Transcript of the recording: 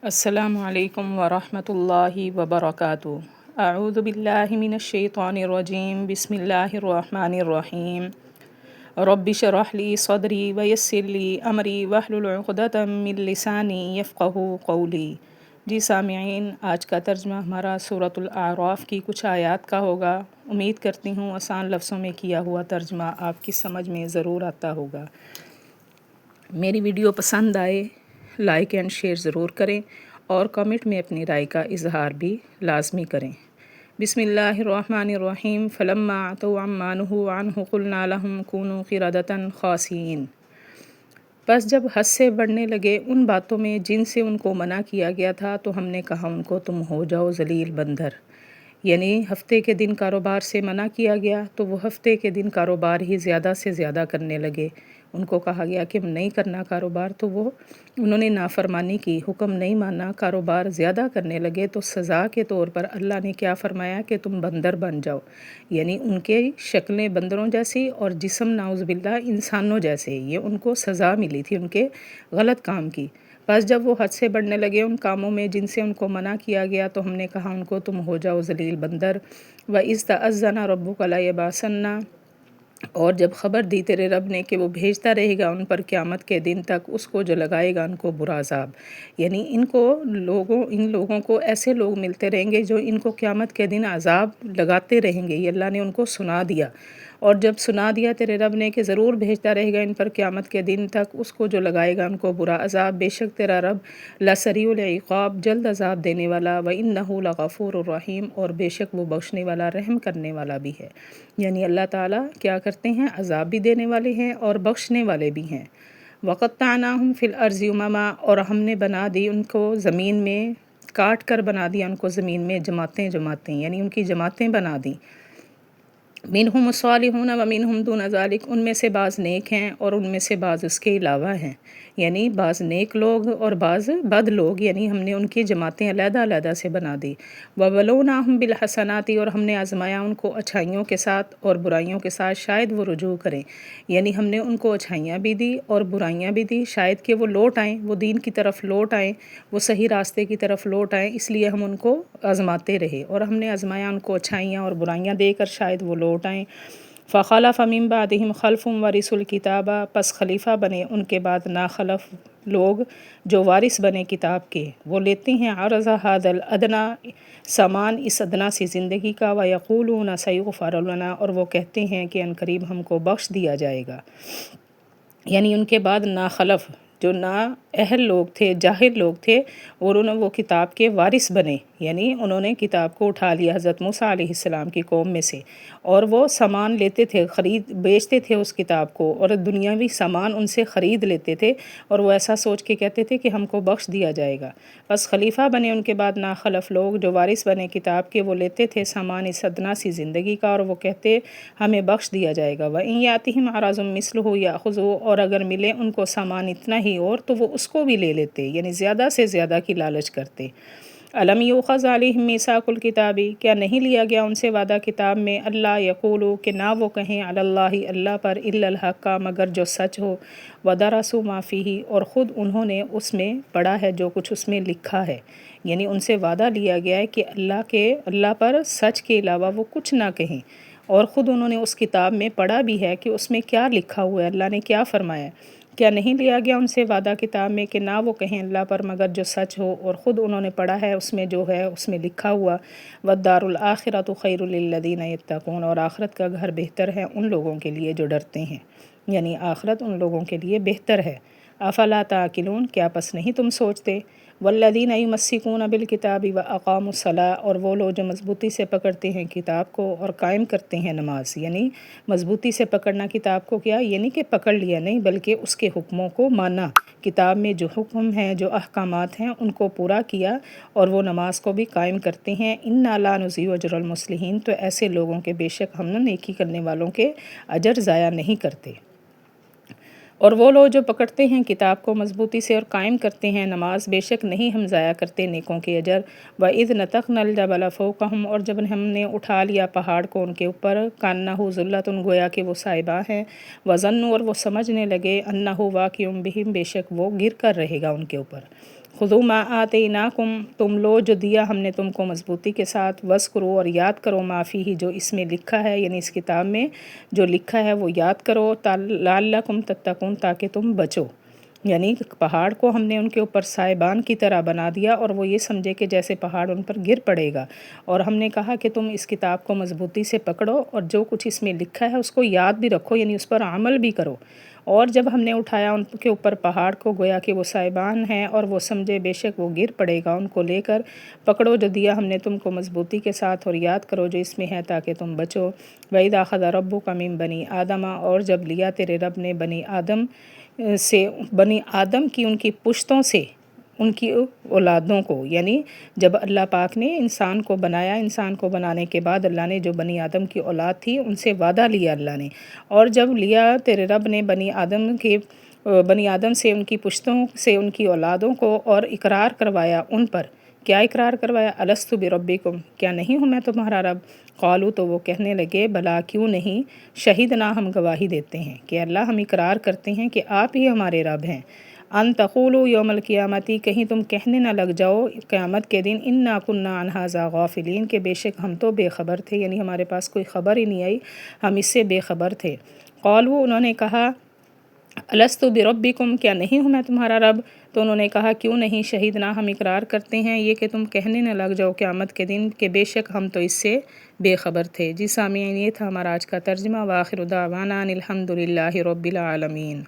السلام علیکم ورحمۃ اللہ وبرکاتہ۔ اعوذ باللہ من الشیطان الرجیم، بسم اللہ الرحمن الرحیم۔ رب اشرح لی صدری ویسر لی امری واحلل عقدۃ من لسانی یفقہوا قولی۔ جی سامعین، آج کا ترجمہ ہمارا سورۃ الاعراف کی کچھ آیات کا ہوگا۔ امید کرتی ہوں آسان لفظوں میں کیا ہوا ترجمہ آپ کی سمجھ میں ضرور آتا ہوگا۔ میری ویڈیو پسند آئے لائک اینڈ شیئر ضرور کریں اور کمنٹ میں اپنی رائے کا اظہار بھی لازمی کریں۔ بسم اللہ الرحمن الرحیم۔ فلما عتوا عما نہوا عنہ قلنا لهم كونوا قردة خاسئین۔ بس جب حد سے بڑھنے لگے ان باتوں میں جن سے ان کو منع کیا گیا تھا تو ہم نے کہا ان کو تم ہو جاؤ ذلیل بندر۔ یعنی ہفتے کے دن کاروبار سے منع کیا گیا تو وہ ہفتے کے دن کاروبار ہی زیادہ سے زیادہ کرنے لگے۔ ان کو کہا گیا کہ نہیں کرنا کاروبار تو انہوں نے نافرمانی کی، حکم نہیں مانا، کاروبار زیادہ کرنے لگے تو سزا کے طور پر اللہ نے کیا فرمایا کہ تم بندر بن جاؤ۔ یعنی ان کے شکلیں بندروں جیسی اور جسم نعوذ باللہ انسانوں جیسے، یہ ان کو سزا ملی تھی ان کے غلط کام کی۔ بس جب وہ حد سے بڑھنے لگے ان کاموں میں جن سے ان کو منع کیا گیا تو ہم نے کہا ان کو تم ہو جاؤ ذلیل بندر۔ وَإِذْ تَأَذَّنَ رَبُّكَ لَيَبْعَثَنَّ، اور جب خبر دی تیرے رب نے کہ وہ بھیجتا رہے گا ان پر قیامت کے دن تک اس کو جو لگائے گا ان کو برا عذاب۔ یعنی ان لوگوں کو ایسے لوگ ملتے رہیں گے جو ان کو قیامت کے دن عذاب لگاتے رہیں گے۔ یہ اللہ نے ان کو سنا دیا، اور جب سنا دیا تیرے رب نے کہ ضرور بھیجتا رہے گا ان پر قیامت کے دن تک اس کو جو لگائے گا ان کو برا عذاب، بے شک تیرا رب لسریع العقاب، جلد عذاب دینے والا، وَإِنَّهُ لَغَفُورٌ الرحیم، اور بے شک وہ بخشنے والا رحم کرنے والا بھی ہے۔ یعنی اللہ تعالیٰ کیا کرتے ہیں، عذاب بھی دینے والے ہیں اور بخشنے والے بھی ہیں۔ وَقَطَّعْنَاهُمْ فِي الْأَرْضِ أُمَمًا، اور ہم نے بنا دی ان کو زمین میں، کاٹ کر بنا دیا ان کو زمین میں جماعتیں جماعتیں، یعنی ان کی جماعتیں بنا دیں۔ منہم الصالحون ومنہم دون ذلک، ان میں سے بعض نیک ہیں اور ان میں سے بعض اس کے علاوہ ہیں۔ یعنی بعض نیک لوگ اور بعض بد لوگ، یعنی ہم نے ان کی جماعتیں علیحدہ علیحدہ سے بنا دی۔ وَبَلَوْنَاهُمْ بِالْحَسَنَاتِ، اور ہم نے آزمایا ان کو اچھائیوں کے ساتھ اور برائیوں کے ساتھ، شاید وہ رجوع کریں۔ یعنی ہم نے ان کو اچھائیاں بھی دی اور برائیاں بھی دی، شاید کہ وہ لوٹ آئیں، وہ دین کی طرف لوٹ آئیں، وہ صحیح راستے کی طرف لوٹ آئیں، اس لیے ہم ان کو آزماتے رہے اور ہم نے آزمایا ان کو اچھائیاں اور برائیاں دے کر شاید وہ لوٹ آئیں۔ فَخَلَفَ مِن بَعْدِهِمْ خَلْفٌ وَرِثُوا الْكِتَابَ، پس خلیفہ بنے ان کے بعد ناخلف لوگ جو وارث بنے کتاب کے، وہ لیتے ہیں عرض هَذَا الْأَدْنَىٰ، سامان اس ادنا سی زندگی کا، وَيَقُولُونَ سَيُغْفَرُ لَنَا، اور وہ کہتے ہیں کہ عنقریب ہم کو بخش دیا جائے گا۔ یعنی ان کے بعد ناخلف جو نا اہل لوگ تھے، جاہل لوگ تھے، اور انہوں وہ کتاب کے وارث بنے، یعنی انہوں نے کتاب کو اٹھا لیا حضرت موسیٰ علیہ السلام کی قوم میں سے، اور وہ سامان لیتے تھے، بیچتے تھے اس کتاب کو، اور دنیاوی سامان ان سے خرید لیتے تھے، اور وہ ایسا سوچ کے کہتے تھے کہ ہم کو بخش دیا جائے گا۔ بس خلیفہ بنے ان کے بعد ناخلف لوگ جو وارث بنے کتاب کے، وہ لیتے تھے سامان اس ادنا سی زندگی کا، اور وہ کہتے ہمیں بخش دیا جائے گا۔ وَإِن يَأْتِهِمْ عَرَضٌ مِّثْلُهُ يَأْخُذُوهُ، اور اگر ملے ان کو سامان اتنا ہی اور تو وہ اس کو بھی لے لیتے، یعنی زیادہ سے زیادہ کی لالچ کرتے۔ أَلَمْ يُؤْخَذْ عَلَيْهِمْ مِيثَاقُ الْكِتَابِ، کیا نہیں لیا گیا ان سے وعدہ کتاب میں، اللہ یقولوا، کہ نہ وہ کہیں، علی اللہ، اللہ پر، الا الحق، مگر جو سچ ہو، وَدَرَسُوا مَا فِيهِ، اور خود انہوں نے اس میں پڑھا ہے جو کچھ اس میں لکھا ہے۔ یعنی ان سے وعدہ لیا گیا ہے کہ اللہ پر سچ کے علاوہ وہ کچھ نہ کہیں، اور خود انہوں نے اس کتاب میں پڑھا بھی ہے کہ اس میں کیا لکھا ہوا ہے، اللہ نے کیا فرمایا۔ کیا نہیں لیا گیا ان سے وعدہ کتاب میں کہ نہ وہ کہیں اللہ پر مگر جو سچ ہو، اور خود انہوں نے پڑھا ہے اس میں جو ہے اس میں لکھا ہوا، وَالدَّارُ الْآخِرَةُ خَيْرٌ لِّلَّذِينَ يَتَّقُونَ، اور آخرت کا گھر بہتر ہے ان لوگوں کے لیے جو ڈرتے ہیں، یعنی آخرت ان لوگوں کے لیے بہتر ہے۔ افلا تعقلون، کیا پس نہیں تم سوچتے۔ والذین یمسکون بالکتاب واقاموا الصلاۃ، اور وہ لوگ جو مضبوطی سے پکڑتے ہیں کتاب کو اور قائم کرتے ہیں نماز۔ یعنی مضبوطی سے پکڑنا کتاب کو، کیا یعنی کہ پکڑ لیا نہیں بلکہ اس کے حکموں کو مانا، کتاب میں جو حکم ہیں، جو احکامات ہیں، ان کو پورا کیا، اور وہ نماز کو بھی قائم کرتے ہیں۔ انا لا نضیع اجر المصلحین، تو ایسے لوگوں کے بے شک ہم نیکی کرنے والوں کے اجر ضائع نہیں کرتے۔ اور وہ لوگ جو پکڑتے ہیں کتاب کو مضبوطی سے اور قائم کرتے ہیں نماز، بے شک نہیں ہم ضائع کرتے نیکوں کے اجر۔ وَإِذْ نَتَقْنَا الْجَبَلَ فَوْقَهُمْ، اور جب ہم نے اٹھا لیا پہاڑ کو ان کے اوپر، كَأَنَّهُ ظُلَّةٌ، گویا کہ وہ صائبہ ہیں، وَظَنُّوا، اور وہ سمجھنے لگے، أَنَّهُ وَاقِعٌ بِهِمْ، بے شک وہ گر کر رہے گا ان کے اوپر۔ خذو ما آتیناکم، تم لو جو دیا ہم نے تم کو مضبوطی کے ساتھ، وذکرو اور یاد کرو ما فیہ جو اس میں لکھا ہے، یعنی اس کتاب میں جو لکھا ہے وہ یاد کرو، لعلکم تتقون تاکہ تم بچو۔ یعنی پہاڑ کو ہم نے ان کے اوپر سائبان کی طرح بنا دیا اور وہ یہ سمجھے کہ جیسے پہاڑ ان پر گر پڑے گا، اور ہم نے کہا کہ تم اس کتاب کو مضبوطی سے پکڑو اور جو کچھ اس میں لکھا ہے اس کو یاد بھی رکھو، یعنی اس پر عمل بھی کرو۔ اور جب ہم نے اٹھایا ان کے اوپر پہاڑ کو، گویا کہ وہ سائبان ہیں اور وہ سمجھے بے شک وہ گر پڑے گا، ان کو لے کر پکڑو جو دیا ہم نے تم کو مضبوطی کے ساتھ، اور یاد کرو جو اس میں ہے تاکہ تم بچو۔ وَإِذَا أَخَذَ رَبُّكَ مِن بَنِي آدَمَ، اور جب لیا تیرے رب نے بنی آدم سے، بنی آدم کی ان کی پشتوں سے، ان کی اولادوں کو، یعنی جب اللہ پاک نے انسان کو بنایا، انسان کو بنانے کے بعد اللہ نے جو بنی آدم کی اولاد تھی ان سے وعدہ لیا اللہ نے، اور جب لیا تیرے رب نے بنی آدم سے ان کی پشتوں سے ان کی اولادوں کو، اور اقرار کروایا ان پر، کیا اقرار کروایا؟ الست بربکم، کیا نہیں ہوں میں تمہارا رب؟ قالو، تو وہ کہنے لگے بلا، کیوں نہیں، شہدنا، ہم گواہی دیتے ہیں کہ اللہ ہم اقرار کرتے ہیں کہ آپ ہی ہمارے رب ہیں۔ ان تقولوا یوم القیامتی، کہیں تم کہنے نہ لگ جاؤ قیامت کے دن، انا کنا عن ھذا غافلین، کہ بے شک ہم تو بے خبر تھے، یعنی ہمارے پاس کوئی خبر ہی نہیں آئی، ہم اس سے بے خبر تھے۔ قالوا، انہوں نے کہا الست بربکم، کیا نہیں ہوں میں تمہارا رب؟ تو انہوں نے کہا کیوں نہیں، شہیدنا، ہم اقرار کرتے ہیں یہ کہ تم کہنے نہ لگ جاؤ قیامت کے دن کہ بے شک ہم تو اس سے بے خبر تھے۔ جی سامعین، یہ تھا ہمارا آج کا ترجمہ۔ وآخر دعوانا ان الحمد للہ رب العالمین۔